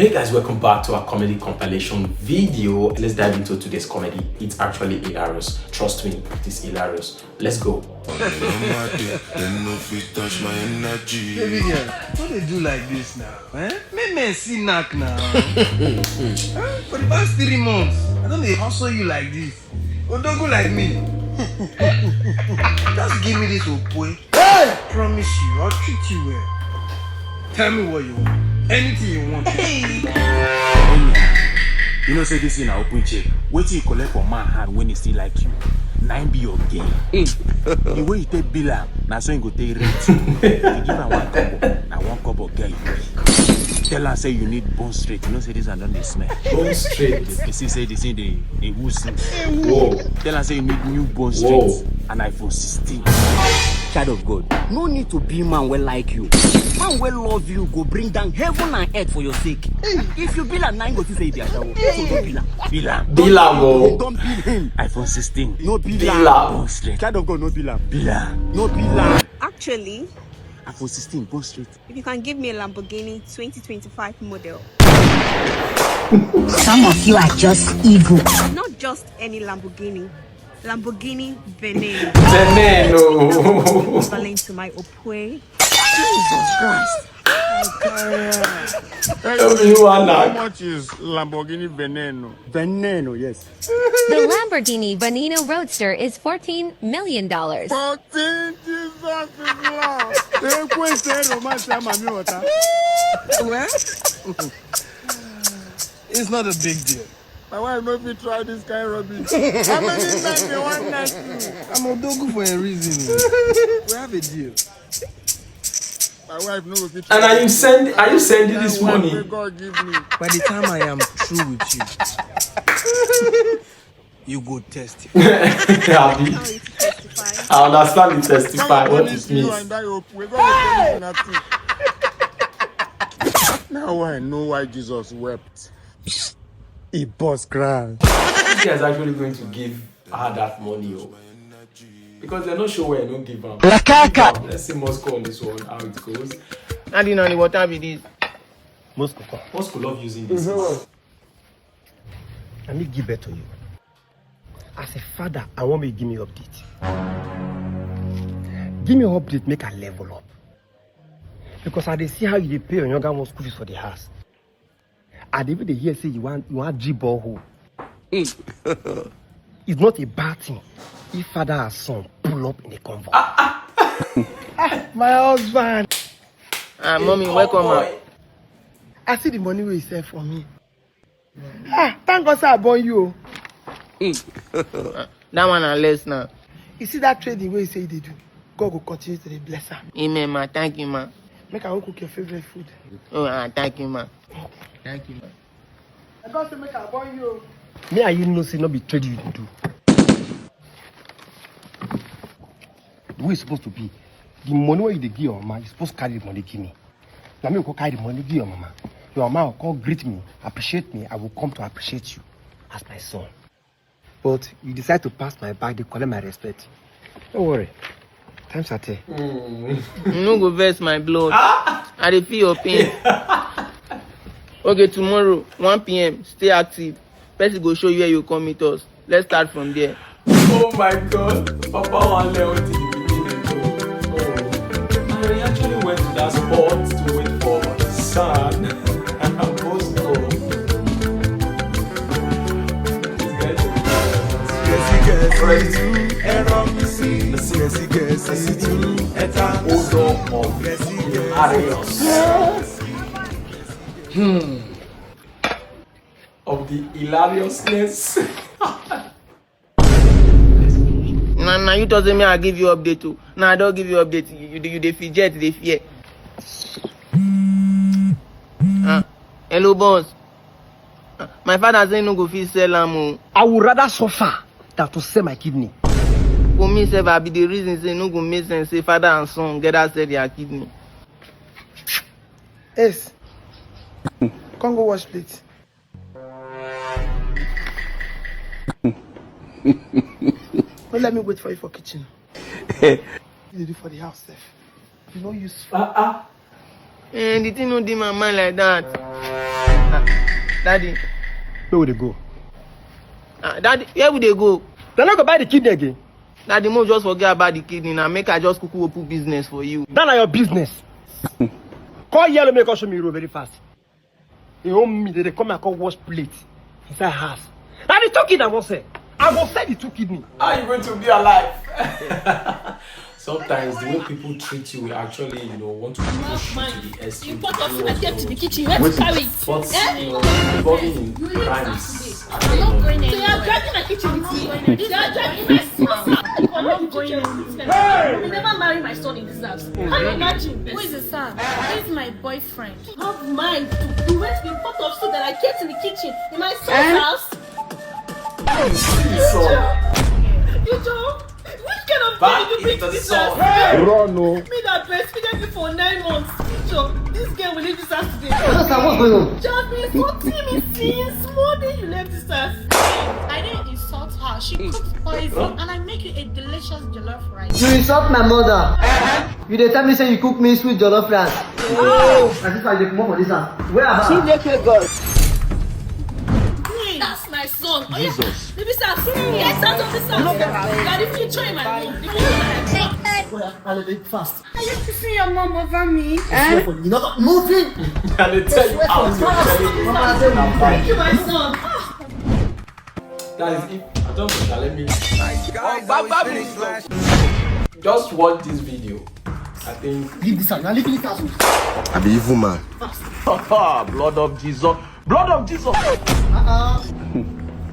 Hey guys, welcome back to our comedy compilation video. Let's dive into today's comedy. It's actually hilarious. Trust me, it is hilarious. Let's go. Baby girl, what they do like this now? Make me see knock now. For the past 3 months, I don't they hustle you like this. Or don't go like me. Just give me this boy. I promise you, I'll treat you well. Tell me what you want. Anything you want. You know, say this in our open check. Wait till you collect for my hand when he still like you. 9 be your game. The way you take Bila, now so you go take rent. You give her 1 couple, now 1 couple girl you be. Tell her say you need bone straight. You know, say this and don't they smell. Bone straight. They say they who's. Whoa. Tell her say you need new bone straight. And iPhone 16. Child of God, no need to be man well like you. Man well love you, go bring down heaven and earth for your sake. If you bill a 9, go to say be a shower. So don't bill Bila, don't bill him. iPhone 16. No bill Bone straight. Child of God, no bill Bila. No bill. Actually, iPhone 16, bone straight. if you can give me a Lamborghini 2025 model. Some of you are just ego. Not just any Lamborghini. Lamborghini Veneno. Veneno. Equivalent to my Opwe. Jesus Christ. Tell me who are How not. much is Lamborghini Veneno? Veneno, yes. The Lamborghini Veneno Roadster is $14 million. 14 Jesus is love. Well, it's not a big deal. My wife made me try this kind of rubbish. How many times they want night you? I'm a dogu for a reason. We have a deal. My wife knows it. And are you sending this money? God give me. By the time I am through with you, you go testify. Abi, How you to testify? I understand the testify what it means. Now I know why Jesus wept. He bust cry. This guy is actually going to give her that money. Because they're not sure where I don't give her. Let's see Mozkoh on this one, how it goes. I didn't know the water with this. Mozkoh love using this. Let me give birth to you. As a father, I want you to give me update. Give me update, make a level up. Because I see how you pay on your school fees for the house. I even hear say you want G borehole. It's not a bad thing if father and son pull up in a convoy. My husband. Mommy, welcome. I see the money we save for me. Thank God I born you. That one and less now. You see that trading where you say they do. God will continue to bless her. Amen, ma. Thank you, ma. Make her cook your favorite food. Oh, thank you, ma. Thank you, ma. I got to make her born you. Me and you know say not be trade you do. The way it's supposed to be, the money where you give your mama, you're supposed to carry the money give me. Now me will carry the money give your mama. Your mama will come greet me, appreciate me. I will come to appreciate you as my son. But you decide to pass my bag, they collect my respect. Don't worry. Times are there. You no go vex my blood. I dey feel your pain. Okay, tomorrow, 1 p.m., stay active. Person go show you where you come meet us. Let's start from there. Oh my God. Papa won't let until the beginning. And he actually went to that spot to wait for his son. And Mozkoh. Of the hilariousness. Nah, you told me I give you update too. Nah, I don't give you update. You dey fidget, they fear. Hello, boss. My father say no go fit sell am. I would rather suffer than to sell my kidney. For me, sef, I be the reason say no go make sense say father and son get that sell their kidney. Yes. Come go wash plate. Don't let me wait for you for kitchen. You do for the house, Seth. You know you. And the thing no dey my mind like that. Daddy. Where would they go? Daddy, where would they go? They're not gonna buy the kidney again. Daddy, mom just forget about the kidney now. Make I just cuckoo open business for you. That's not your business. Call yellow make us show me road very fast. They own me, they come and call wash plate inside house. Now the 2 kidney I won't say. I will sell the 2 kidney. How are you going to be alive? Sometimes the way people treat you will actually, want to push you to the extreme. You brought us food to the kitchen. Let's carry it. But, involving in crimes. I'm not going anywhere. So you're dragging my kitchen with me. You're dragging my son. I'm not going anywhere. You will never marry my son in this house. Can you imagine? Who is the son? Who is my boyfriend? Have mine. You went to the pot of soup that I kept in the kitchen in my son's house. You don't. Which kind of thing did you bring to this house? Run, no. Me that breastfeeded me for 9 months. So this girl will leave this house today. What's going on? Just been insulting me since morning you left this house. I didn't insult her. She cooked poison and I make you a delicious jollof rice. You insult my mother. You dey tell me say you cook me sweet jollof rice. Oh, as if I dey come for this house. Where am I? She make her God. That's my son. Oh, Jesus. Baby, sir, get out of this house. You are the future in my room. I'll be fast. Are you kissing your mom over me? You're not moving. And they tell you out. Thank you, my son. Guys, if I don't know, let me. Just watch this video. I think. Leave this house. Now leave this house. I be evil man. Blood of Jesus. Blood of Jesus.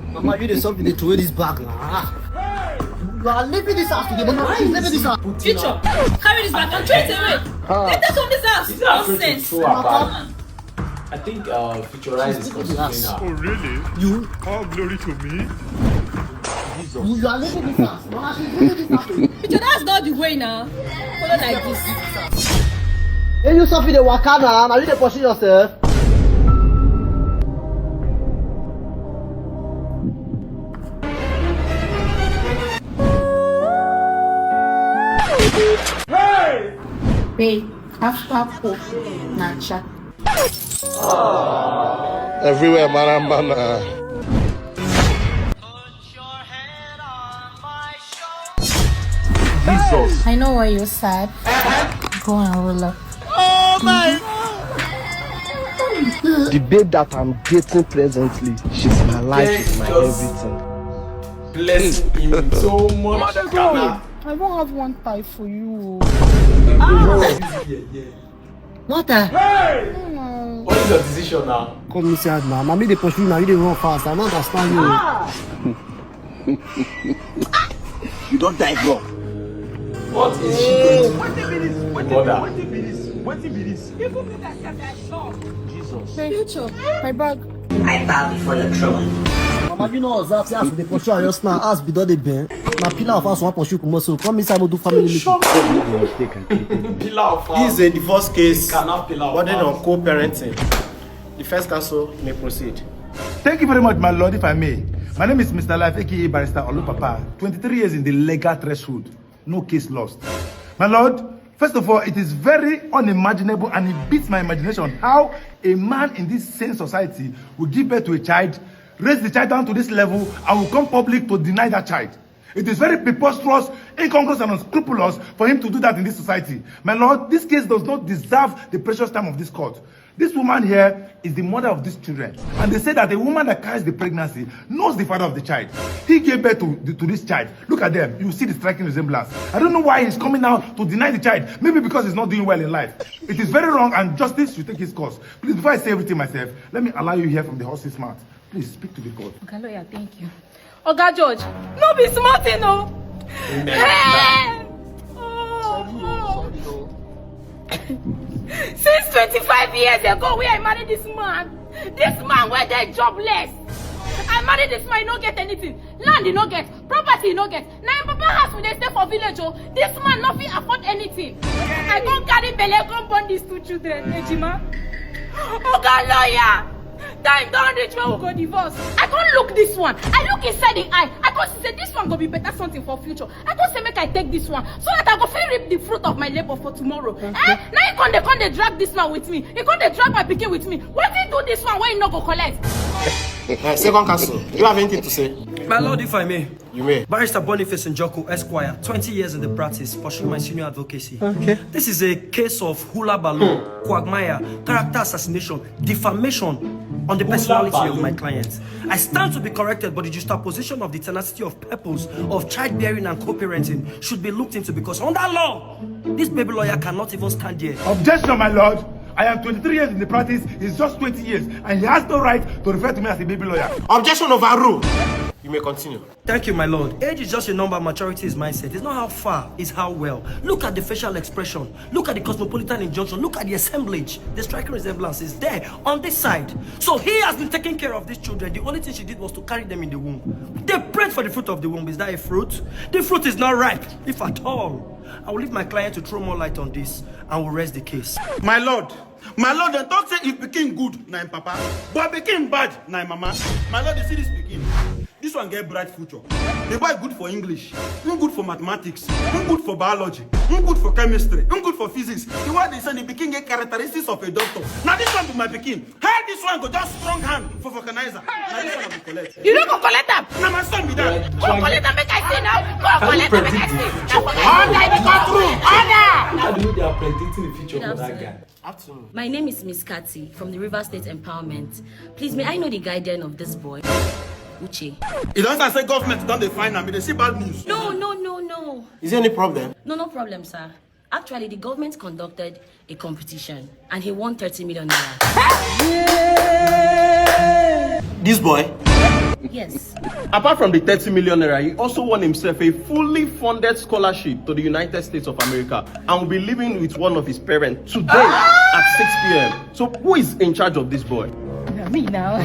Mama, you dey something to throw this back now. You are leaving this house today. Mama, she's leaving this house. Future, carry this back and throw it away. Get us from this house. Is that Nonsense. I think Futurize is considering her. Oh, really? You? All glory to me. You are leaving this house. Mama, she's leaving this house. Future, that's not the way now. Follow like this. Hey, you something the waka now. Now you dey pursue yourself. Hey, after Nacha. Everywhere, man. Jesus. I know why you're sad. Go and roll up. The babe that I'm dating presently, she's my life, she's my everything. Bless him so much. I won't have one tie for you. What the? What is your decision now? Come inside now. Mommy dey pursue you now. You dey run fast. I don't understand you. You don't die, bro. What is she going to do? Mother. What be this? Jesus. Future, my bag. I bow before your throne. Mama, you know what's up? They pursue her just now. Ask be done the bend. Na pillar of us one pursue come so come inside we do family meeting. Pillar of house. This is a divorce case Cannot pillar of burden on house. co-parenting. The first counsel may proceed. Thank you very much, my lord, if I may. My name is Mr. Life, aka Barrister Olupapa. 23 years in the legal threshold. No case lost. My lord, first of all, it is very unimaginable and it beats my imagination how a man in this same society will give birth to a child, raise the child down to this level, and will come public to deny that child. It is very preposterous, incongruous, and unscrupulous for him to do that in this society. My lord, this case does not deserve the precious time of this court. This woman here is the mother of these children. And they say that the woman that carries the pregnancy knows the father of the child. He gave birth to this child. Look at them. You see the striking resemblance. I don't know why he's coming out to deny the child. Maybe because he's not doing well in life. It is very wrong and justice should take his course. Please, before I say everything myself, let me allow you here from the horse's mouth. Please speak to the court. Okay, lawyer, thank you. Oga George, no be smart, you know. Since 25 years ago, where I married this man where they jobless. I married this man, he no get anything. Land he no get, property he no get. Now in Papa house when they stay for village, oh, this man not fit afford anything. I go carry belle, go born these 2 children, Ejima. Oga lawyer, time don't reach when we go divorce. I can't look this one. I look inside the eye. I can't say this one gonna be better something for future. I can't say make I take this one so that I go feel reap the fruit of my labor for tomorrow. Now you can't drag this one with me. You can't drag my pikin with me. What do you do this one when you not go collect? Second counsel, do you have anything to say? My lord, if I may. You may. Barrister Boniface Njoku, Esquire, 20 years in the practice, pursuing my senior advocacy. Okay. This is a case of hula balloon, quagmire, character assassination, defamation on the personality of my client. I stand to be corrected, but the juxtaposition of the tenacity of purpose of childbearing and co-parenting should be looked into because under law, this baby lawyer cannot even stand here. Objection, my lord. I am 23 years in the practice, he's just 20 years, and he has no right to refer to me as a baby lawyer. Objection overruled. You may continue. Thank you, my lord. Age is just a number, maturity is mindset. It's not how far, it's how well. Look at the facial expression. Look at the cosmopolitan injunction. Look at the assemblage. The striking resemblance is there on this side. So he has been taking care of these children. The only thing she did was to carry them in the womb. They prayed for the fruit of the womb. Is that a fruit? The fruit is not ripe, if at all. I will leave my client to throw more light on this and will rest the case. My lord, they talk say if pikin good, na him papa, but pikin bad, na him mama. My lord, you see this pikin? This one get bright future. The boy good for English, good for mathematics, good for biology, good for chemistry, good for physics. The one they say the pikin get characteristics of a doctor. Now this one be my pikin. Hey, this one go just strong hand for vulcanizer. Now this one I go collect. You don't go collect them. Now my son be that. Go collect them, make I see now. Go collect them, make I see. Order in the courtroom. Order. How do you know they are predicting the future for that guy? My name is Miss Crity from the River State Empowerment. Please, may I know the guardian of this boy? Uche. It doesn't say government don't they find them, they see bad news. No. Is there any problem? No problem, sir. Actually, the government conducted a competition and he won 30 million naira. This boy? Yes. Apart from the 30 million naira, he also won himself a fully funded scholarship to the United States of America and will be living with one of his parents today at 6 p.m. So who is in charge of this boy? Me now.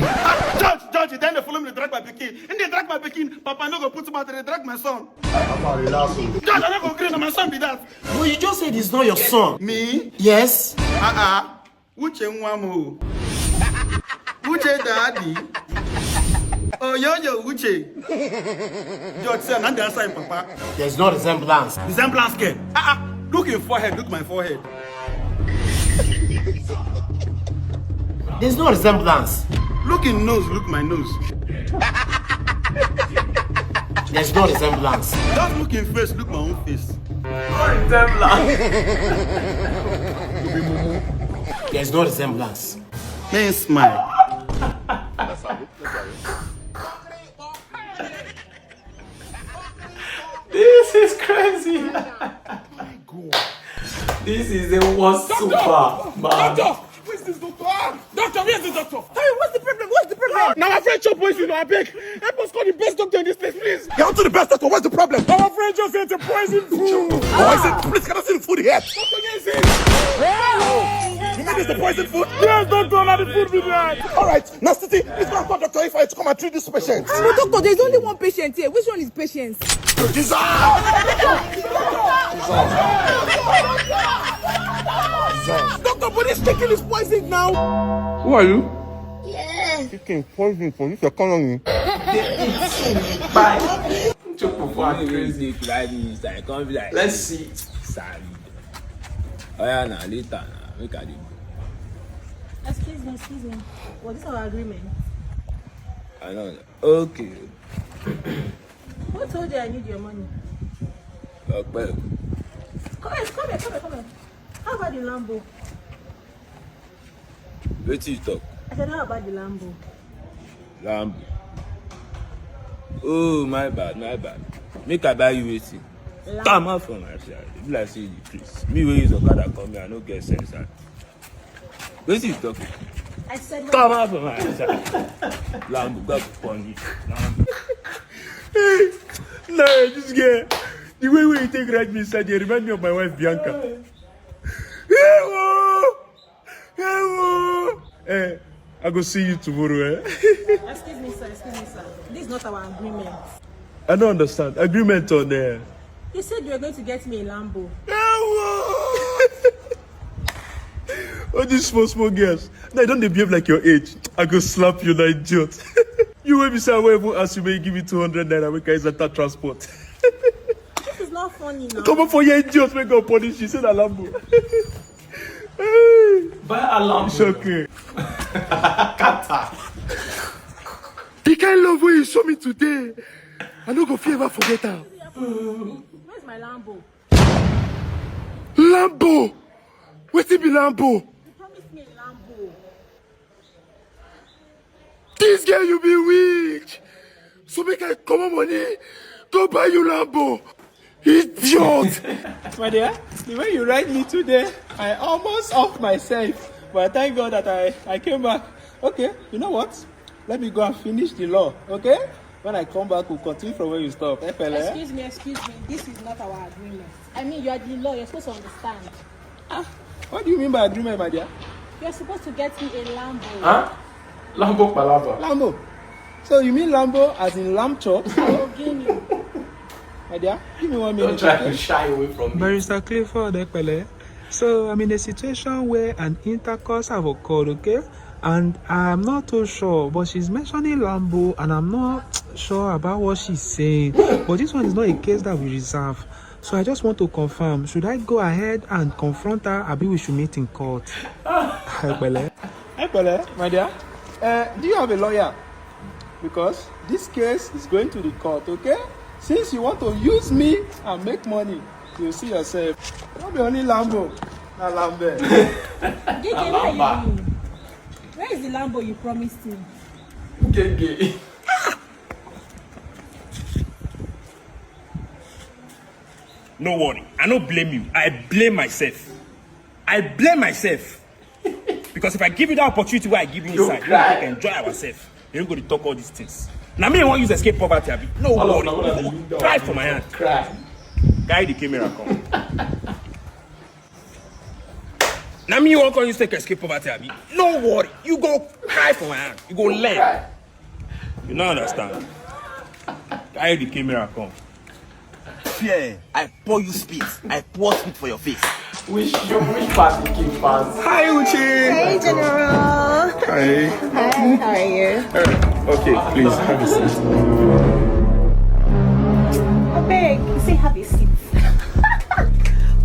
Judge, then they follow me to drag my pikin. And they drag my pikin, Papa no go put him out and they drag my son. Papa, relax. Judge, I'm not going to agree, my son be that. But you just said it's not your son. Me? Yes. Uche Nwamo. Uche daddy. Oh, yo, Uche. Judge said, I'm the answer, Papa. There's no resemblance. Resemblance, ke? Look in forehead, look my forehead. There's no resemblance. Look in nose, look my nose. There's no resemblance. Just look in face, look my own face. No resemblance. There's no resemblance. Man, smile. This is crazy. Oh my God. This is the worst super man. Where's this doctor? Doctor, where's the doctor? Hey, what's the problem? Now my friend chop poison, I beg. Help us call the best doctor in this place, please. Get on to the best doctor. What's the problem? Our friend just ate a poison food. Poison? Please, can I see the food here? Doctor, yes, it. You mean it's the poison food? Yes, doctor, now the food be there. All right, Nasty, please go and call Dr. Ifeanyi to come and treat this patient. But doctor, there's only one patient here. Which one is patient? Jesus! Doctor, but this chicken is poisoned now. Who are you? Yes. Chicken poison for this economy. Bye. Crazy. Let's see. Oh yeah, now later now. Look at it. Excuse me. What is our agreement? I know. Okay. Who told you I need your money? Okay. Come here. How about the Lambo? Wait till you talk. I said, how about the Lambo? Lambo. Oh, my bad. Make I buy you waiting. Come out from my side. If like say the Chris. Me wey use Okada come here, I no get sense. Wait till you talk. I said, come out from my side. Lambo, got to punish. Hey, no, this guy. The way you take right me inside, you remind me of my wife Bianca. Hey, I go see you tomorrow, Excuse me, sir. This is not our agreement. I don't understand. Agreement on there. You said you were going to get me a Lambo. All these small girls. Now don't they behave like your age? I go slap you, like idiot. You will be say I will even ask you, may you give me 200 naira, make I enter transport. This is not funny now. Come on for your idiot, make God punish you. Say that Lambo. Buy a Lambo. It's okay. Kata. The kind of love way you show me today, I don't go ever forget her. Where's my Lambo? Lambo! Wait till be Lambo! You promised me a Lambo. This girl you be weak! So make I come on money, go buy you Lambo! Idiot! My dear, the way you write me today, I almost off myself. But thank God that I came back. Okay, you know what? Let me go and finish the law, okay? When I come back, we'll continue from where you stop. Excuse me. This is not our agreement. I mean, you are the law. You're supposed to understand. What do you mean by agreement, my dear? You're supposed to get me a Lambo. Huh? Lambo palava. Lambo. So you mean Lambo as in lamb chop? Lamborghini. My dear, give me 1 minute. Don't try to shy away from me. Barrister Clifford Ekpele. So I'm in a situation where an intercourse have occurred, okay? And I'm not too sure, but she's mentioning Lambo, and I'm not sure about what she's saying. But this one is not a case that we reserve. So I just want to confirm, should I go ahead and confront her, or we should meet in court? Ekpele, my dear. Do you have a lawyer? Because this case is going to the court, okay? Since you want to use me and make money, you'll see yourself. Not the only Lambo, not Lambe. Gege, where are you going? Where is the Lambo you promised me? Gege. No worry, I don't blame you. I blame myself. Because if I give you that opportunity where I give you inside, we can enjoy ourselves. You ain't going to talk all these things. Now me, I want to use escape poverty. Abi. No worry. Cry for my hand. Cry. Guy, the camera come. Now me, you want to use escape poverty. Abi. No worry. You go cry for my hand. You go learn. You don't understand. Guy, the camera come. Fear, I pour you spit. I pour spit for your face. Which part you keep fast? Hi, Uchi. Hey, General. Hi. Hi, how are you? Okay, please have a seat. I beg, you say have a seat.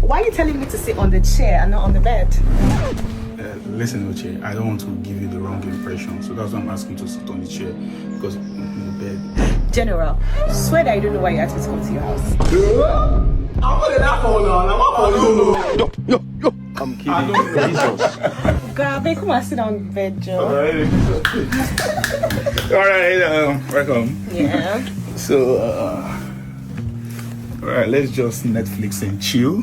Why are you telling me to sit on the chair and not on the bed? Listen, Uche, I don't want to give you the wrong impression, so that's why I'm asking you to sit on the chair, because in the bed. General, swear that you don't know why you asked me to come to your house. I'm going to that phone on. I'm not calling you. Yo, I'm kidding. Jesus. Grab it, come and sit on the bed, Joe. Alright, welcome. Yeah. So, alright, let's just Netflix and chill.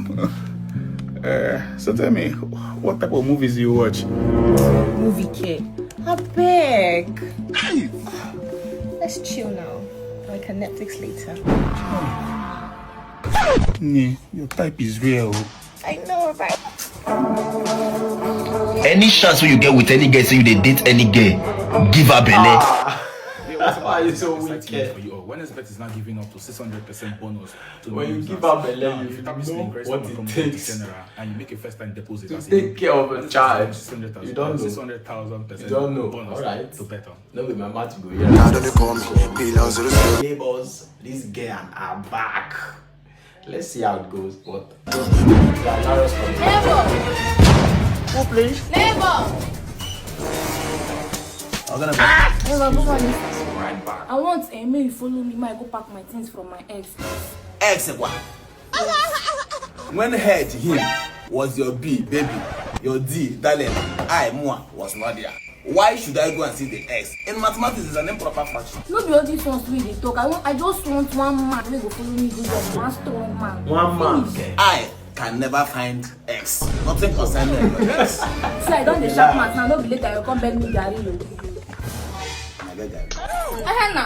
So tell me, what type of movies do you watch? Movie kid. I beg. Let's chill now. I can Netflix later. Yeah, your type is real. I know, right? Any chance when you get with any girl, so you date any girl, give her belly. Why are you so wicked? For you, when expect is not giving up to 600% bonus. When you give up a leg, you know what it takes and you make a first time deposit to take care of a child. You don't know. 600,000%. You don't know. Bonus Alright. to bet on. No, with my mouth to go here. Neighbors, this girl and are back. Let's see how it goes. But Neighbor! Who please? Neighbor! I'm gonna Neighbor, good morning. right back. I want may you follow me. May I go pack my things from my ex. Ex what? When head him was your B, baby, your D, darling, I, moi, was not there. Why should I go and see the X? In mathematics, it's an improper fraction. No be all these ones wey dey talk. I just want one man wey go follow me do job. One strong man. One man. I can never find X. Nothing concerning X. See, I don dey sharp math now. No be later you come beg me garri o. I get that. Na.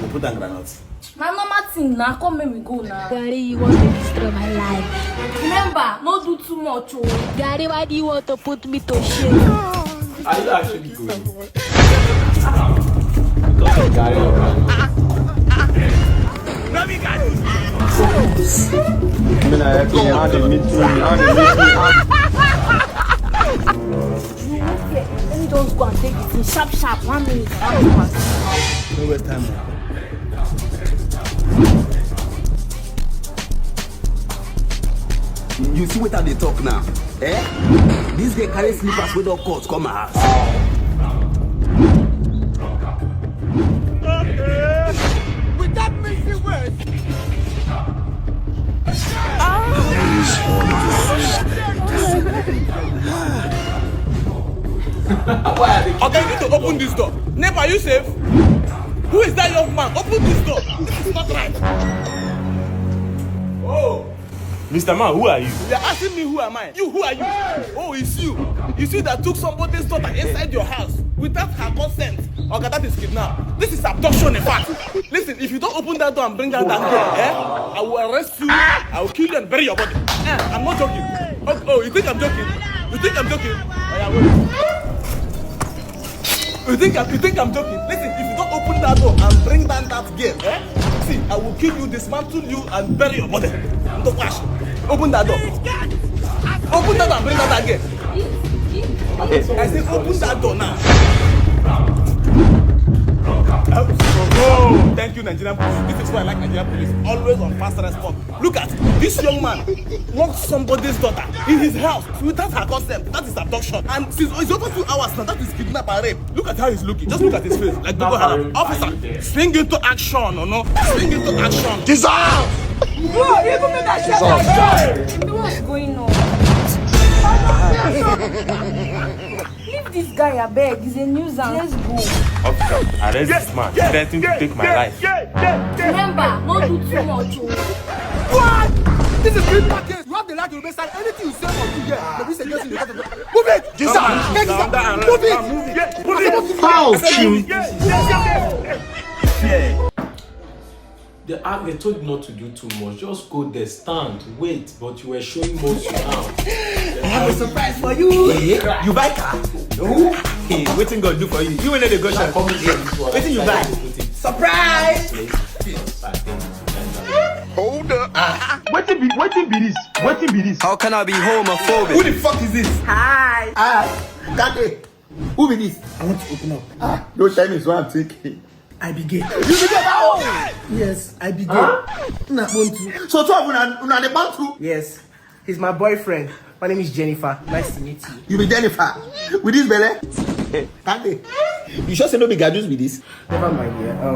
You put on granite. Na normal thing na. Come make we go now. Gary, you want to destroy my life. Remember, no do too much o. Gary, why do you want to put me to shame? Are you actually going? take it in sharp, 1 minute. No waste time. You see what they talk now? Eh? This guy carry slippers with all coats come my house. With that missing word. Okay, you need to open this door. Neighbor, are you safe? Who is that young man? Open this door. This is not right. Oh. Mr. Man, who are you? They are asking me who am I? You, who are you? Hey. Oh, it's you. It's you that took somebody's daughter inside your house without her consent. Okay, that is kidnap. This is abduction in fact. Listen, if you don't open that door and bring out that girl, I will arrest you, I will kill you and bury your body. I'm not joking. Oh, you think I'm joking? You think I'm joking? You think I'm joking? Listen, if you don't open that door and bring down that girl, see, I will kill you, dismantle you, and bury your body. Don't wash. Open that door. Open that door and bring down that girl. I say, open that door now. Oh, thank you, Nigerian police. This is why I like Nigerian police. Always on fast response. Look at this young man locked somebody's daughter in his house without her consent. That is abduction. And since it's over 2 hours now, that is kidnap and rape. Look at how he's looking. Just look at his face. Like Boko Haram. Officer, swing into action, or no? Swing into action. Dissolve! Bro, you even made that shit like that. What's going on? Leave this guy a beg. He's a nuisance. Let's go. Officer, arrest this man. Threatening to take my life. Remember, not do too much. What? This is great package. You have the right to decide anything you say or do here. Maybe say yes in the move it! Move it! They told you not to do too much. Just go there, stand, wait. But you were showing most now. I have a surprise for you. You buy car? No. Hey, waiting God do for you. You ain't the go shop. Waiting you buy? Surprise! Hold up. What be this? How can I be homophobic? Who the fuck is this? Hi. Daddy. Who be this? I want to open up. No time is what I'm taking. I be gay. You be gay now? Yes, I be gay. So two of una the bantu? Yes. He's my boyfriend. My name is Jennifer. Nice to meet you. You be Jennifer? With this belly? Daddy. You sure say no be gadus with this? Never mind, yeah.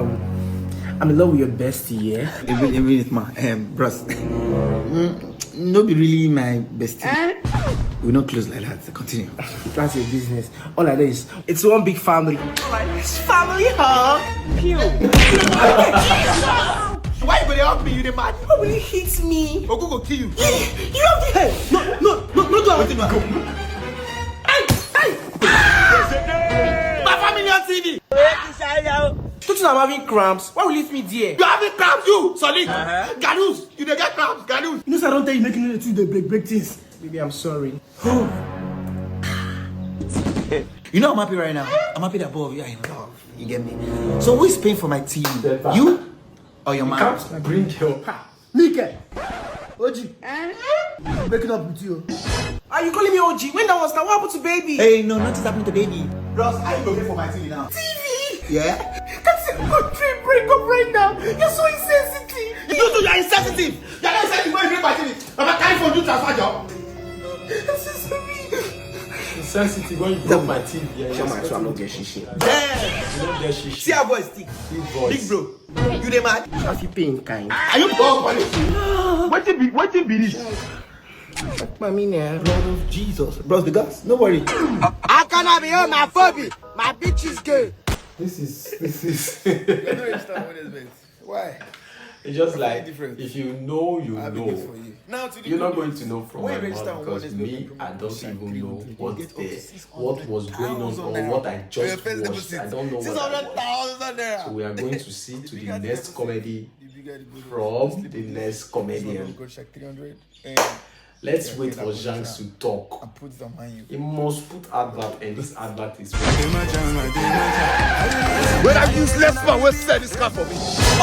I'm in love with your bestie, yeah? Even bros. No be really my bestie. We're not close like that. Continue. That's your business. All I know is it's one big family. It's family hug. Pew. Why you gonna help me? You the man? Why will you hit me? Ogo go kill you. You have the hey. No, do I My family on TV. Don't you know I'm having cramps? Why will you leave me there? You having cramps, you? Solid. Ganus. You don't get cramps. Ganus. You know, so I don't tell you making it to the break things. Baby, I'm sorry. You know I'm happy right now. I'm happy that both of you are in love. You get me? So who is paying for my TV? You or your man? Bring your Nike. OG. Breaking up with you. Are you calling me OG? When that was now, what happened to baby? Hey, no, nothing's happening to baby. Bros, I ain't going for my TV now. TV? Yeah? That's a good dream break up right now. You're so insensitive. You are insensitive. You're not insensitive when you break my TV. I'm a kind for you transfer job. Sensitive when you broke my TV. Yeah, I'm not getting shit. You don't get shit. See our voice stick. Big bro. You the man? If you paying kind. Are you poor money? What be this? Mommy, Lord of Jesus. Bros, the gas. No worry. How can I be homophobic? My bitch is gay. This is. You don't understand what this means. Why? It's just like if you know, you know. You're not going to know from my mouth because me, I don't even know what was going on or what I just watched. I don't know what I watched. So we are going to see to the next comedy from the next comedian. Let's wait for Janks to talk. He must put advert, and this advert is. Where are you? useless man will sell this car for me.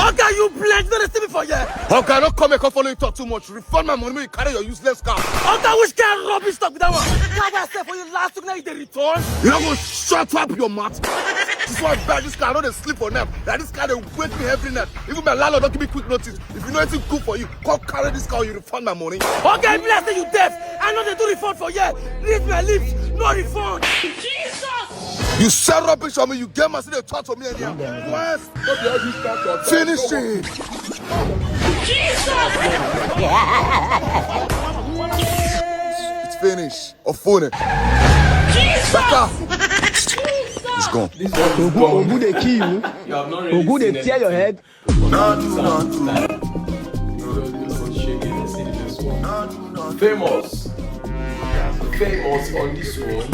Okay, you pledge not to see me for here. Okay, don't come and come follow you talk too much. Refund my money when you carry your useless car. Okay, which kind of rubbish talk with that one? Like I said for you last week, now you dey return. You don't go shut up your mouth. This is why I buy this car. I don't dey sleep for them. Like this car, they wake me every night. Even my landlord don't give me quick notice. If you know anything good for you, come carry this car, you refund my money. Okay, bless you deaf. I know they do refund for you. Leave my lips, no refund. Jesus! You sell rubbish on me, you get my still talk to me anyhow. Yes. Finish it. Jesus! It's finished. Or phone it. Jesus! Back up. It's gone. Ogu they kill you. Ogu they tear your head. Famous on this one.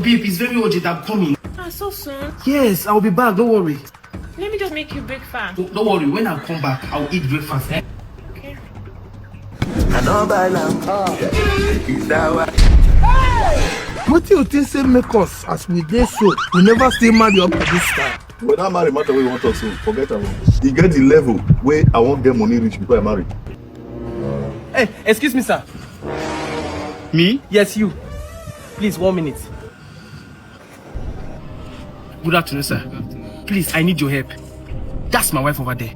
Babe, it's very urgent. I'm coming. Ah, so soon? Yes, I'll be back. Don't worry. Let me just make you breakfast. Don't worry. When I come back, I'll eat breakfast. Eh? Okay. What do you think say make us as we did so? We never stay married up to this time. When I marry, matter where you want us to forget about. You get the level where I won't get money rich before I marry. Hey, excuse me, sir. Me? Yes, you. Please, 1 minute. Good afternoon, sir. Please, I need your help. That's my wife over there.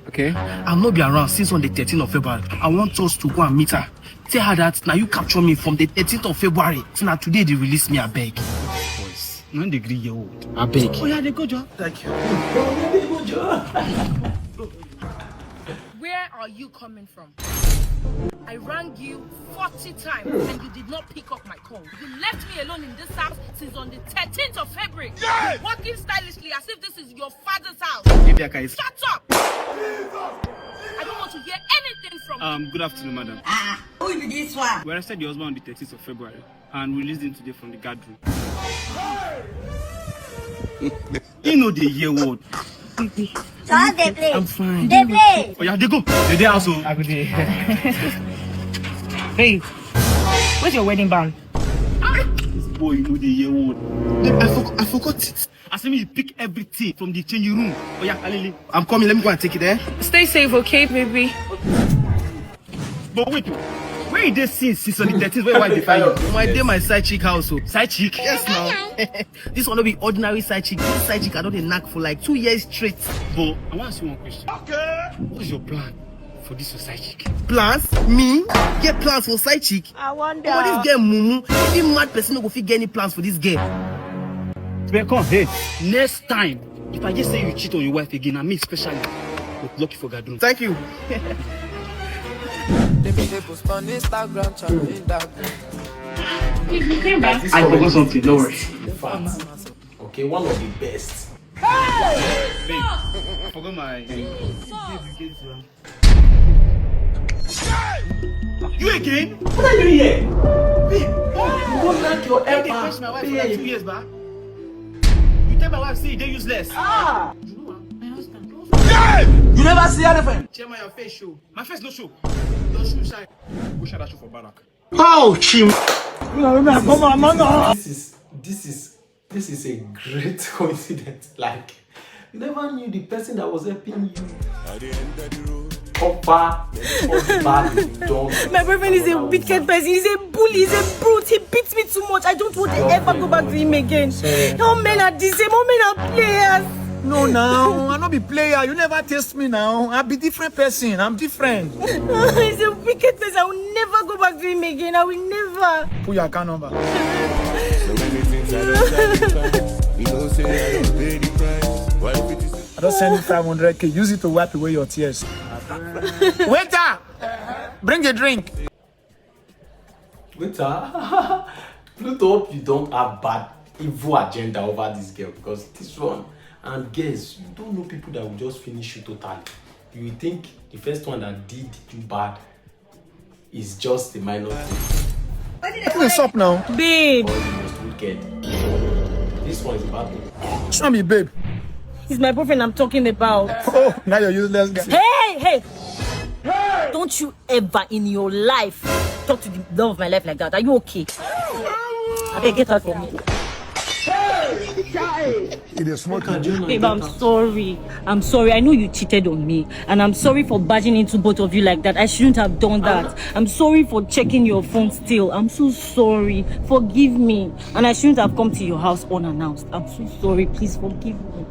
Okay? I'll not be around since on the 13th of February. I want us to go and meet her. Tell her that now you capture me from the 13th of February. So now today they release me, I beg. Boys, 9 degree year old. I beg. Oh yeah, they go job. Thank you. Where are you coming from? I rang you 40 times and you did not pick up my call. You left me alone in this house since on the 13th of February. Yes! You're walking stylishly as if this is your father's house. Shut up! I don't want to hear anything from you. Good afternoon, madam. Who is this one? We arrested the husband on the 13th of February and released him today from the guard room. You know the year word. So how they play? I'm fine. They play. Oh yeah, they go. They there also. I go there. Hey, where's your wedding band? This boy, you know the year word. I forgot it. I said me you pick everything from the changing room. Oh yeah, Alili, I'm coming. Let me go and take it there. Stay safe, okay, baby? But wait, where is this since on the 13th? Where I define you? My day, my side chick house. So side chick? Yes, now. This one will be ordinary side chick. This side chick I don't knack for like 2 years straight. But I want to ask you one question. Okay. What's your plan for this side chick? Plans? Me? Get plans for side chick? I wonder. Oh, this girl mumu. If mad person no go fit get any plans for this girl. Come, hey. Next time, if I just say you cheat on your wife again, and me especially, will block you for Gadroom. Thank you. I forgot something, don't worry. Okay, one of the best. Hey! Babe, I forgot my... You again? What are you doing here? Babe, you don't like your ever. My wife for like 2 years back. You tell my wife say they're useless. Ah! You know what? My husband. Yeah! You never see anything. Chairman, your face show. My face no show. Your shoe shine. Go share that show for Barak. Oh, Chim. This is a great coincidence. Like, you never knew the person that was helping you. At the end of the road. My boyfriend is a wicked person. He's a bully. He's a brute. He beats me too much. I don't want to ever go back to him again. All men are the same. All men are players. No, now I not be player. You never test me now. I be different person. I'm different. He's a wicked person. I will never go back to him again. I will never. Put your account number. I don't send you 500k. Use it to wipe away your tears. Waiter, bring a drink. Waiter, Pluto, hope you don't have bad, evil agenda over this girl, because this one, and guess, you don't know people that will just finish you totally. You will think the first one that did you bad is just a minor thing. What's up now? Babe. Or the most wicked. This one is a bad one. Show me, babe. He's my boyfriend I'm talking about. Oh, now you're useless guy. Hey! Don't you ever in your life talk to the love of my life like that? Are you okay? Okay, get out from me. Babe, I'm sorry. I'm sorry. I know you cheated on me. And I'm sorry for barging into both of you like that. I shouldn't have done that. I'm sorry for checking your phone still. I'm so sorry. Forgive me. And I shouldn't have come to your house unannounced. I'm so sorry. Please forgive me.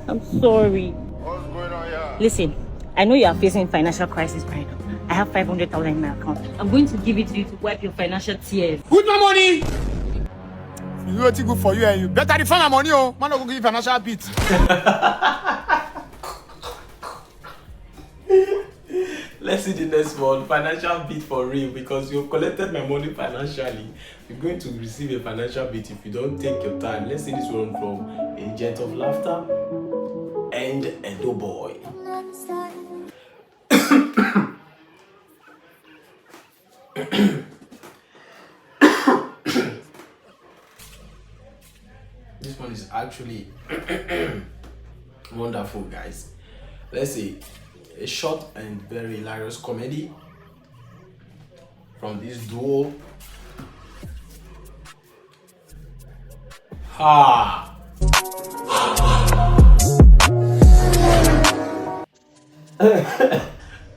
I'm sorry. What's going on here? Listen, I know you are facing financial crisis right now. I have 500,000 in my account. I'm going to give it to you to wipe your financial tears. Put my money! You know what's good for you and you better refund my money, oh. Man, I'm going to give you financial beat. Let's see the next one. Financial beat for real, because you've collected my money financially. You're going to receive a financial beat if you don't take your time. Let's see this one from Agent of Laughter and Edo Boy. This one is actually wonderful, guys. Let's see, a short and very hilarious comedy from this duo. Ha!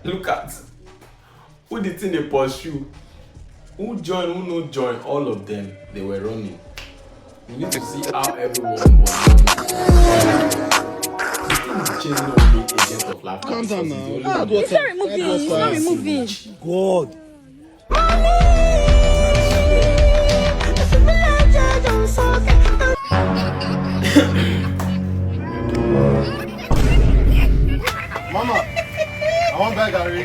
Look at who the thing they pursue, who join, who no join, all of them, they were running. You need to see how everyone was running. The thing is chasing only Agent of Laughter. Calm down now. It's not removing. It's not removing. God. Mama, I want that Gary.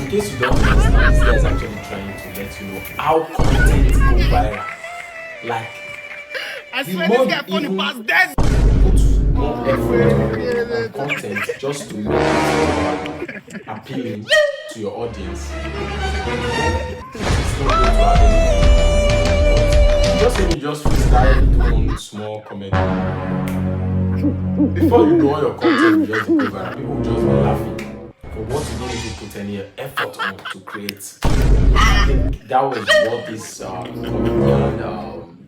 In case you don't understand, this guy is actually trying to let you know how content go viral. Like, I swear this guy funny past death. Put more effort on content just to make it appealing to your audience. It's not going to happen. Just maybe just freestyle doing small comedy. Before you know all your content will just go viral, people will just be laughing for what you didn't even put any effort on to create. I think that was what this comedian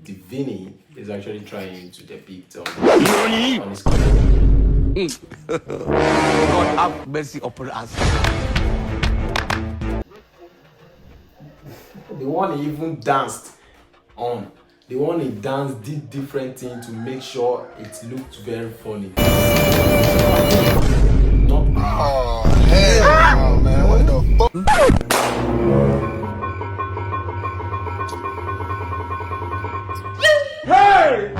Divini is actually trying to depict on his comedy. God have mercy upon us. The one he even danced on. The one he danced did different things to make sure it looked very funny. Not oh, hell, man. What the fuck? Hey!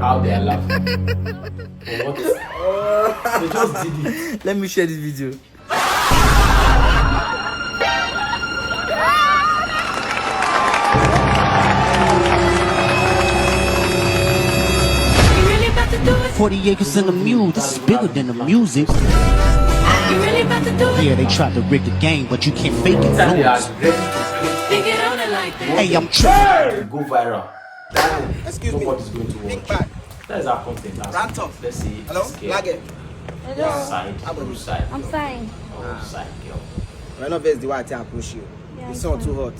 How they are laughing. What is they just did it. Let me share this video. Really about to do it? 40 acres in the mule, this is bigger than the music. You really about to do it? Yeah, they tried to rig the game, but you can't fake it. Think it on it like that. Hey, I'm trying. Go viral. Excuse me. Nobody's going to watch. That is our content. Let's see. Hello? Lage. Hello. Side. Side. I'm fine. Side, girl. Right now, that's the way I approach you. Yeah, The sun too hot.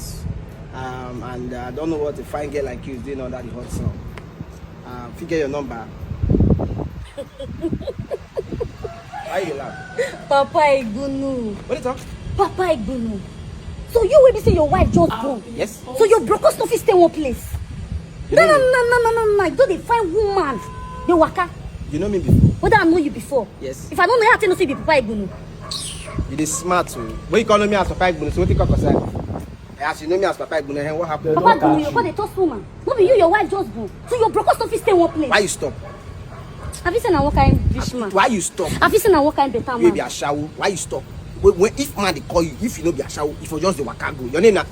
And I don't know what a fine girl like you is doing under the hot sun. Figure your number. Why you laugh? Papa Igbunu. What is that? Papa Igbunu. So you will be saying your wife just born? Yes. So your broker stuff is stay one place? No. Don't they find woman? They waka. You know me before? Whether I know you before? Yes. If I don't know you, I tell you to be Papa Igbunu. You dey smart too. When you call me as Papa Igbunu, so what you call yourself? As you know me as Papa Igbunu, what happened? Papa Igbunu, you're called a toast woman. No be you, your wife just born. So your broker stuff is stay one place. Why you stop? Have you seen a what kind rich man? Why you stop? Have you seen a what kind better man? You be a shower. Why you stop? When if man they call you, if you know be a shower, if you just the waka go, your name na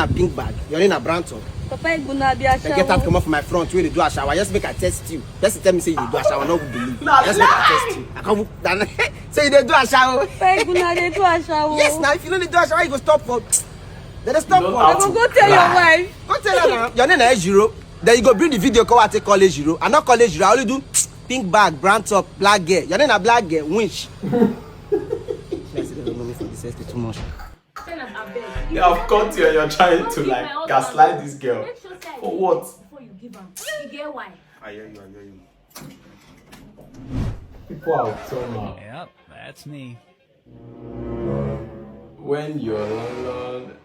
pink bag, your name na brown top. Papa is gonna be a shower. Get out, come off my front. Where they do a shower? Just make I test you. Just tell me say you do a shower. No believe. Just make I test you. I come say they do a shower. Papa is gonna do a shower. Yes, now if you don't do a shower, you go stop for. Then they stop for. I go tell your wife. Go tell her now. Your name is Jiro. Then you go bring the video call and take college Jiro. I not college Jiro. I only do pink bag, brown top, black girl. Your name is black girl. Winch. Too much. They have caught you and you're trying to like gaslight this girl. For what? Before you give him, you get why? I hear you. People are somehow. Yep, that's me. When your landlord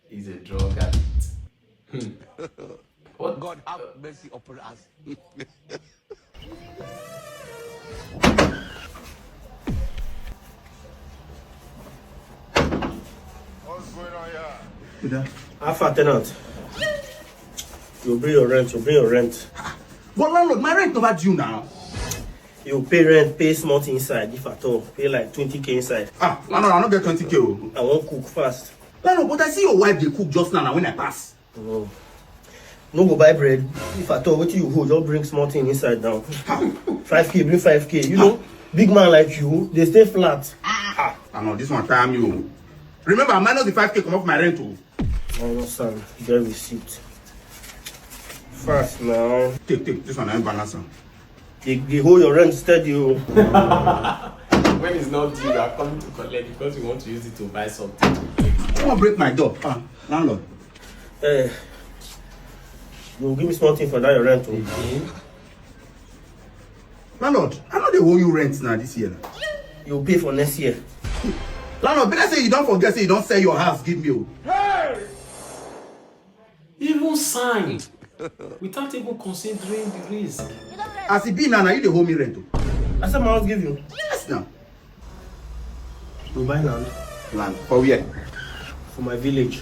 is a drug addict. What? God have mercy upon us. What's going on here? Alpha tenant. You bring your rent. But landlord, my rent over due now. You pay rent, pay small inside, if at all. Pay like 20k inside. Landlord, I don't get 20k. I won't cook fast. Landlord, but I see your wife they cook just now when I pass. No go buy bread. If at all, what you hold, just bring small thing inside now. 5k, bring 5k. You know, big man like you, they stay flat. I know this one time you. Remember, minus the 5k come off my rent too. No, son. Get receipt. Fast now. Take. This one I ain't balance. They hold your rent steady. When it's not due, you are coming to collect because you want to use it to buy something. I want to break my door. Landlord. You give me something for that your rent. Landlord, I know they owe you rent now this year. You'll pay for next year. Landlord, better say you don't forget, say you don't sell your house, give me. Hey! Even signed. Without even considering the risk. As it be now, you the owe me rent. I said my house give you. Yes now. You buy land. Land. For where? For my village.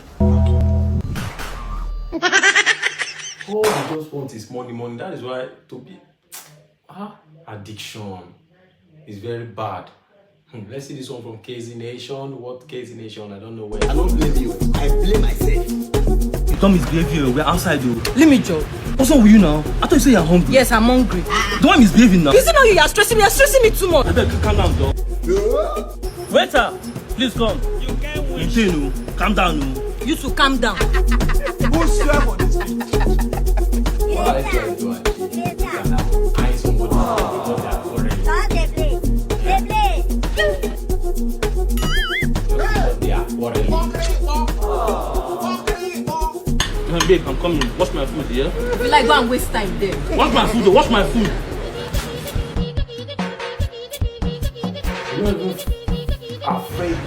All you just want is money. That is why to be addiction is very bad. Let's see this one from KZ Nation. What KZ Nation? I don't know where. I don't blame you. I blame myself. You don't misbehave here. We're outside though. Let me joke. What's wrong with you now? I thought you said you're hungry. Yes, I'm hungry. Don't misbehaving now. Is it now you are stressing me? You're stressing me too much. I better calm down, dog. Waiter, please come. You can't win. Calm down, no. You two calm down. Who's swear for this? What I try to achieve, you can have eyes on what they are quarreling. Babe, I'm coming. Wash my food, yeah? You like go and waste time there. Wash my food, wash my food.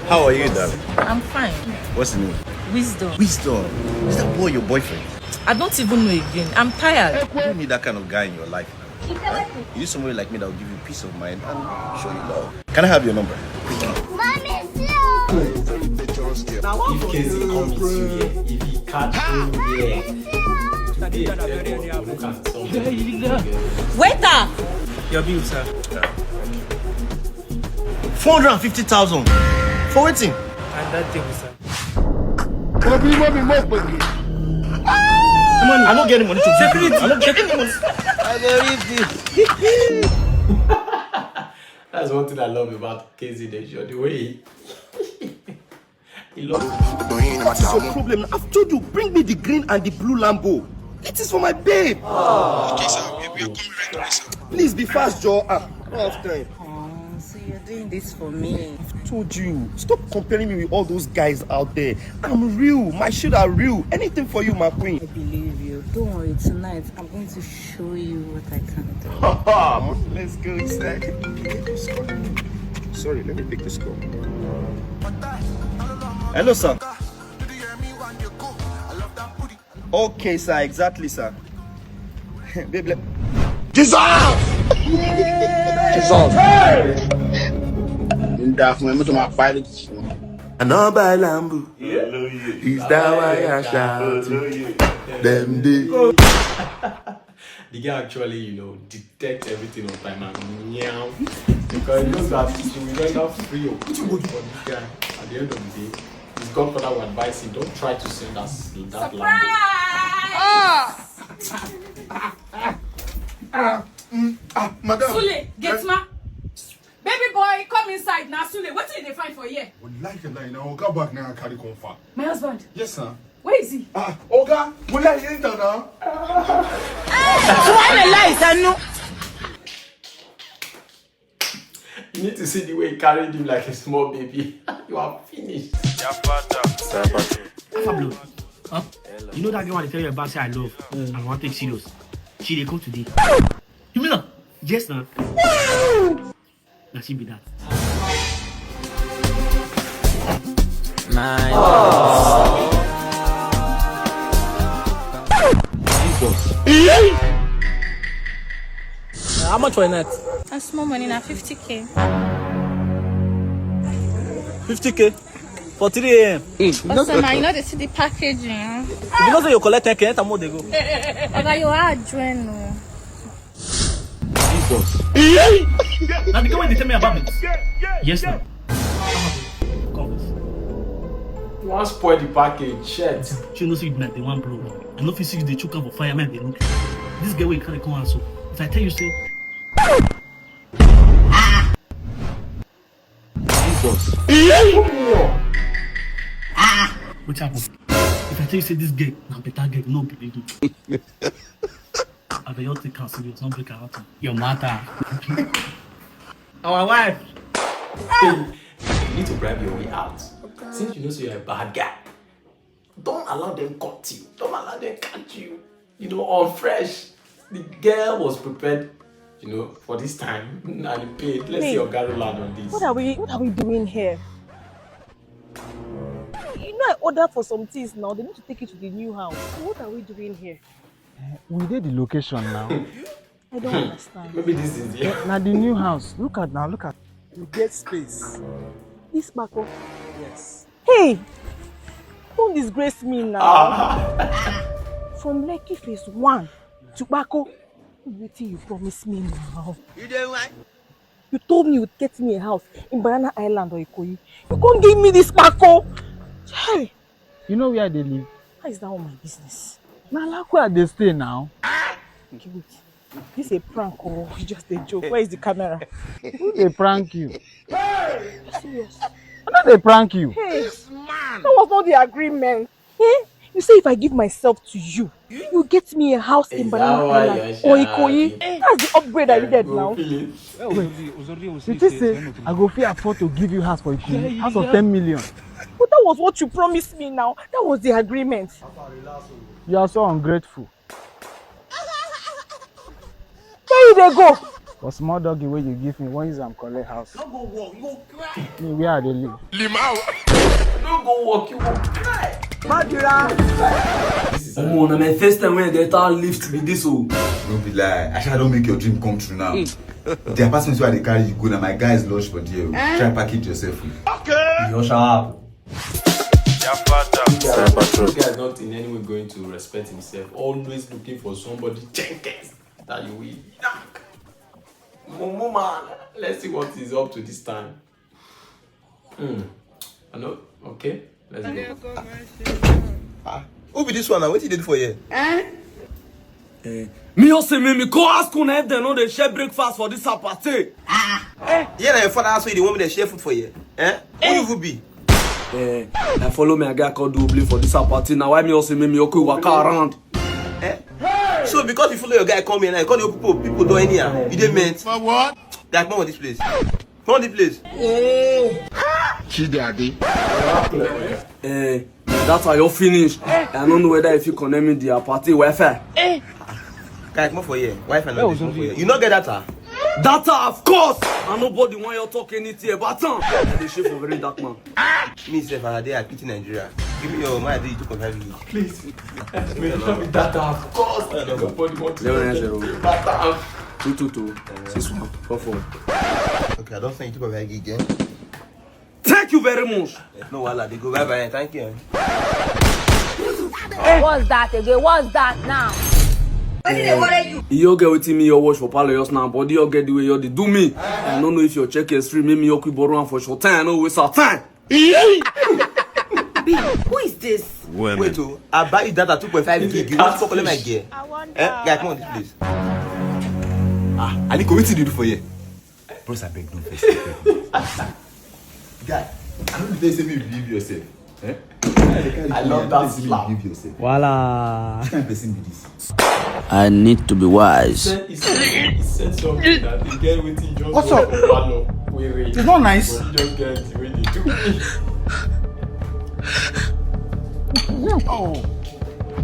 How are you, darling? I'm fine. What's the name? Wisdom. Wisdom. Is that boy your boyfriend? I don't even know again. I'm tired. You don't need that kind of guy in your life now. You need somebody like me that will give you peace of mind and show you love. Can I have your number? If Casey comes to you here, if he catch you here, today, look at something. Waiter! Your bill, sir. 450,000. For waiting. And that table, sir. I'm not getting money to Security. I'm not getting money. That's one thing I love about KZ Nation. The way he loves What is your problem? I've told you, bring me the green and the blue Lambo. It is for my babe. Okay, sir. We are coming right away, sir. Please be fast, Joe. I don't have time. So you're doing this for me. I've told you. Stop comparing me with all those guys out there. I'm real. My shit are real. Anything for you, my queen. I believe you. Don't worry, tonight I'm going to show you what I can do. Let's go inside. Sorry, let me pick this call. Hello, sir. Okay, sir. Exactly, sir. Baby, Jesus! Jesus! I know by Lambu. Is that why I shout? Them day. the guy actually, detect everything on time and meow. Because he knows that she will render free for this guy. At the end of the day, his godfather will advise him, don't try to send us that Lambo. Madam. Sule, get ma. Baby boy, come inside now. Sule, what did they find for here? I'll go back now and carry comfort. My husband. Yes, sir. Where is he? Oga, will I enter now? You need to see the way he carried him like a small baby. You are finished. Afablo, huh? You know that girl want to tell you about say I love and I want to take serious. She dey come today. You mean that? Yes, now. Now she be that. How much for that? A small money now, 50k. 50k for 3 a.m. But sir, now you know they see the packaging. If you know say you collect 10k, enter more they go. Okay, you are join no. Now the girl when they tell me about it. Yes, now. You want to spoil the package, shit. She knows you like the one blow. I know if you see the choke for fireman, they look. This girl will carry come and so. If I tell you say. What happened? If I tell you say this girl, now better girl, no believe me. I be all take her serious, don't break her heart. Your mother. Our wife. You need to bribe your way out. Since you know so you're a bad guy, don't allow them cut you. Don't allow them catch you. You know, all fresh. The girl was prepared, you know, for this time and paid. Let's see your girl land on this. What are we doing here? You know I ordered for some things now. They need to take it to the new house. So what are we doing here? We did the location now. I don't understand. Maybe this is the Now the new house. Look at. You get space. This Mako. Yes. Hey! Don't disgrace me now. From Lekki phase 1 to Bako. Waiting, you promised me now. You doing what? You told me you'd get me a house in Banana Island or Ikoyi. You can't give me this Bako. Hey! You know where they live? How is that all my business? Now like where they stay now. Okay, wait. This is a prank or just a joke? Where is the camera? Who they prank you? Hey! You're serious? I know they prank you. Hey! That was not the agreement. Eh? You say if I give myself to you, you get me a house in Banana Island or Ikoyi. That's the upgrade I needed now. You just say I go fit afford to give you house for Ikoyi. House of 10 million. But that was what you promised me now. That was the agreement. You are so ungrateful. Where did they go? For small doggy way you give me, one is I'm collect house. Don't go walk, you go cry. Me, where they live? Don't go walk, you will cry. Madura. Oh, na my first time when I get our lift with this oh. Don't be lie. I don't make your dream come true now. The apartment where they carry you go now, my guys lodge for you. Try package yourself. Okay. You're sharp. This guy is not in any way going to respect himself. Always looking for somebody Jenkins that you will knock. Mumu man, let's see what he's up to this time. I know. Okay, let's go. Who be this one now? What you did for you? Me also me go ask on if they know they share breakfast for this party. Yeah, na your father ask you the woman they share food for you. Who you be? I follow me a guy called Double for this party. Now why me also me okay waka around? So because you follow your guy come here now, you call your people do anyhow. You didn't meant. For what? Like come on this place. Come on this place. That's how you finish. I don't know whether if you connect me the party Wi-Fi. Guy, come for here. Wi-Fi not this for here. You not get data? Data, of course. And nobody want you talk anything about them. They shape for very dark man. Me say for day I pity Nigeria. Give me your mind. You took on heavy. Please. Me data, of course. Nobody want to 090 222 6144. Okay, I don't think you took on heavy again. Thank you very much. No, wala, they go bye bye. Thank you. What's that again? What's that now? What did they worry you? You get with me your watch for Palace now, but you get the way you do me. I don't know if your check is free, maybe you could borrow one for short time. I know waste our time. B, who is this? Women. Wait, oh, I buy you data 2.5 gig. You want to call my gear? Guy, come on this place. I need to wait till you do for you. Bros, I beg no first. Guy, I don't think you believe yourself. Eh? I love that slap. Voila. Which kind of person be this? I need to be wise. He said something that the girl waiting just what's up? Wait. It's not nice. But he just get the way they do. Oh.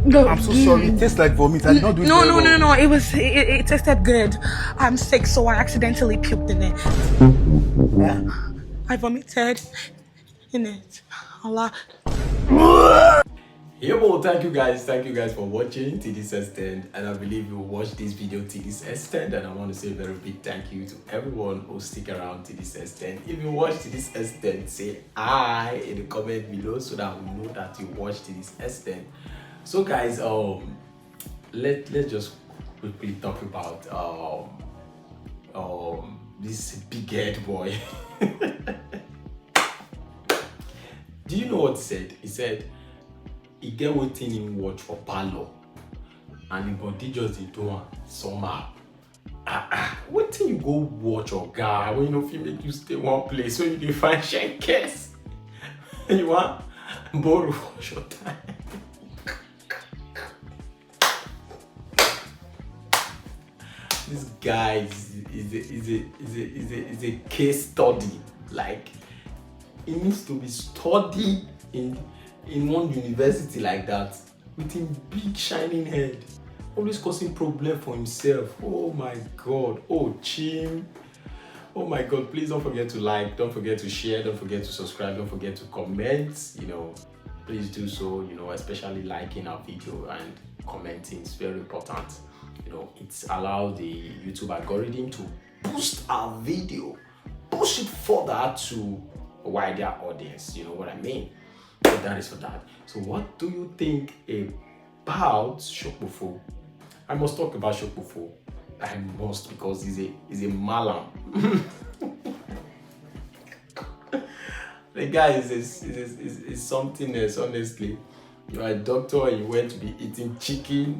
No, I'm so sorry. It tastes like vomit. I did not do it. No. It tasted good. I'm sick, so I accidentally puked in it. Yeah. I vomited in it. Allah. Yeah, well, thank you guys for watching to this extent, and I believe you watched this video to this extent, and I want to say a very big thank you to everyone who stick around to this extent. If you watched to this extent, say I in the comment below so that we know that you watched to this extent. So guys, let's just quickly talk about this big head boy. Do you know what he said? He said he get waiting in watch for Palo, and the body just did do somehow. What till you go watch your guy when you know if you make you stay one place so you can find shankers and you want borrow your time. This guy is a case study. Like, it needs to be studied in one university like that, with him big shining head, always causing problem for himself. Oh my god. Oh Chim, oh my god, please don't forget to like, don't forget to share, don't forget to subscribe, don't forget to comment. You know, please do so. You know, especially liking our video and commenting is very important. You know, it's allowed the YouTube algorithm to boost our video, push it further to a wider audience. You know what I mean? So that is for that. So what do you think about Shokbufo? I must talk about Shokbufo. I must, because he's a malam. The guy is something else, honestly. You are a doctor and you went to be eating chicken.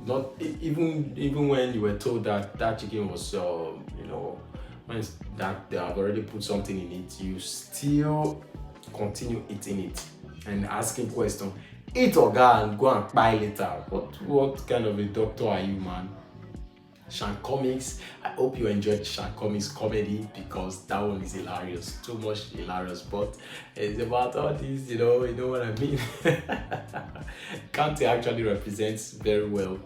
Not even when you were told that chicken was you know, when that they have already put something in it, you still continue eating it and asking questions. Eat or go and buy later. What kind of a doctor are you, man? Shank Comics. I hope you enjoyed Shank Comics comedy, because that one is hilarious, too much hilarious. But it's about all this, you know what I mean. Gentuu actually represents very well,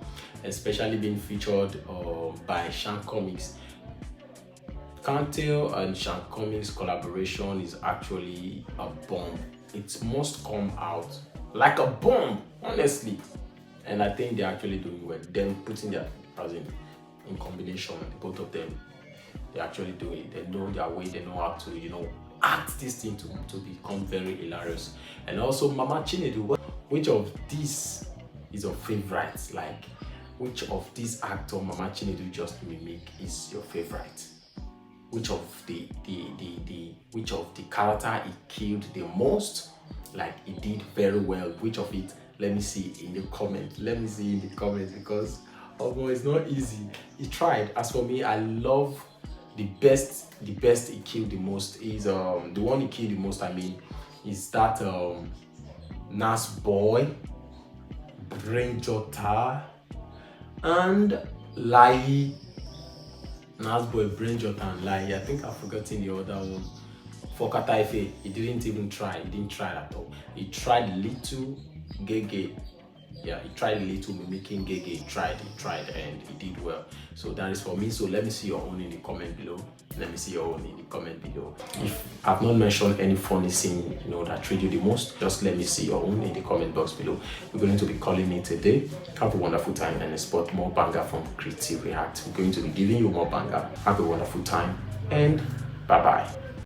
especially being featured by Shank Comics. Gentuu and Shank Comics collaboration is actually a bomb. It must come out like a bomb, honestly. And I think they're actually doing well. Them putting their in combination, both of them, they actually do it. They know their way, they know how to, you know, act this thing to become very hilarious. And also Mama Chinedu, which of these is your favorite? Like, which of these actor Mama Chinedu just mimic is your favorite? Which of the character he killed the most? Like, he did very well. Which of it? Let me see in the comment. Let me see in the comments, because although it's not easy, he tried. As for me, I love the best he killed the most is the one he killed the most, I mean, is that NASTYBLAQ, BRAINJOTTER, and Lai. NASTYBLAQ, BRAINJOTTER, and Lai. I think I've forgotten the other one. For Kataife, he didn't even try. He didn't try at all. He tried little Gege. Yeah, he tried a little mimicking Gege. He tried, and he did well. So that is for me. So let me see your own in the comment below. Let me see your own in the comment below. If I've not mentioned any funny scene, you know, that triggered you the most, just let me see your own in the comment box below. We're going to be calling it a day. Have a wonderful time and export more banger from CRITYREACT. We're going to be giving you more banger. Have a wonderful time and bye-bye.